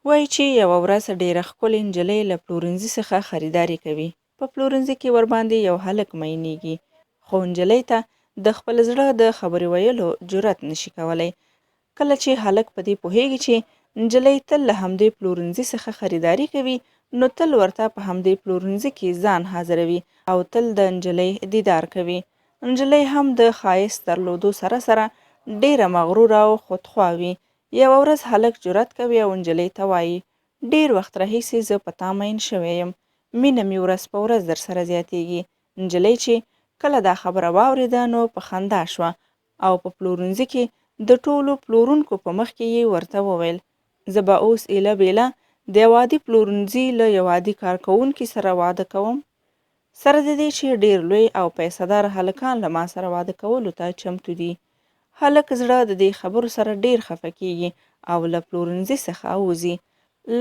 وایي چې یوه ورځ ډېره ښکلې نجلۍ له پلورنځي څخه خریداري کوي. په پلورنځي کې ورباندې یو هلک مینېږي، خو نجلۍ ته د خپل زړه د خبرې ویلو جرأت نشي کولی. کله چې هلک په دې پوهیږي چې نجلۍ تل له همدې پلورنځي څخه خریداري کوي، نو تل ورته په همدې پلورنځي کې ځان حاضروي او تل د نجلۍ دیدار کوي. نجلۍ هم د ښایست درلودو سره سره ډېره مغروره او خودخوا وي. یوه ورځ هلک جرأت کوي او نجلۍ ته وایي: ډېر وخت راهیسې زه په تا مین شوی یم، مینه مې ورځ په ورځ درسره زیاتیږي. نجلۍ چې کله دا خبره واورېده نو په خندا شوه او په پلورنځي کې د ټولو پلورونکو په مخ کې یې ورته وویل: زه به اوس ایله بیله د یو عادي پلورنځي له یو عادي کارکوونکي سره واده کوم. سره د دې چې ډېر لوی او پیسه دار هلکان له ما سره واده کولو ته چمتو دي. هلک زړه د دې خبرو سره ډېر خفه کیږي او له پلورنځي څخه وځي.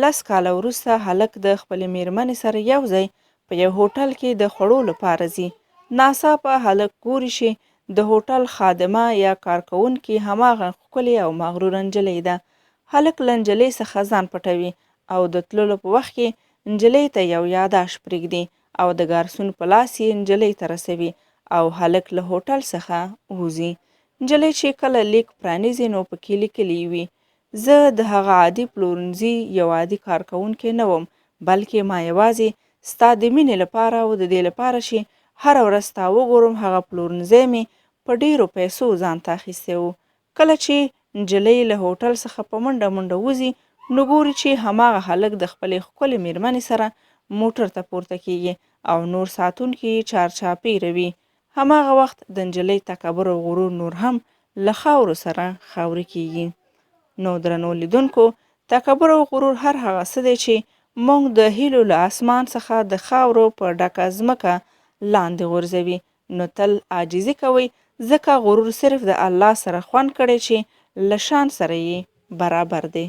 10 کاله وروسته هلک د خپلې میرمنې سره یو ځای په یو هوټل کې د خوړو لپاره ځي. ناڅاپه هلک ګوري چې د هوټل خادمه یا کارکوونکې هماغه ښکلې او مغروره نجلۍ ده. هلک له نجلۍ څخه ځان پټوي او د تللو په وخت کې نجلۍ ته یو یاداشت پرېږدي او د ګارسون په لاس یې نجلۍ ته رسوي او هلک له هوټل څخه وځي. نجلۍ چې کله لیک پرانیزي نو پکې لیکلي وي: زه د هغه عادي پلورنځي یو عادي کارکوونکی نه وم، بلکې ما یوازې ستا د مینې لپاره او د دې لپاره چې هره ورځ تا وګورم هغه پلورنځی مې په ډېرو پیسو ځان ته اخیستی و. کله چې نجلۍ له هوټل څخه په منډه منډه وځي نو ګوري چې هماغه هلک د خپلې ښکلې میرمنې سره موټر ته پورته کیږي او نور ساتونکي یې چارچاپېره وي. هماغه وخت د نجلۍ تکبر او غرور نور هم له خاورو سره خاورې کیږي. نو درنو لیدونکو، تکبر او غرور هر هغه څه دی چې موږ د هیلو له اسمان څخه د خاورو په ډکه ځمکه لاندې غورځوي. نو تل عاجزي کوئ، ځکه غرور صرف د الله سره خوند کړی چې له شان سره یې برابر دی.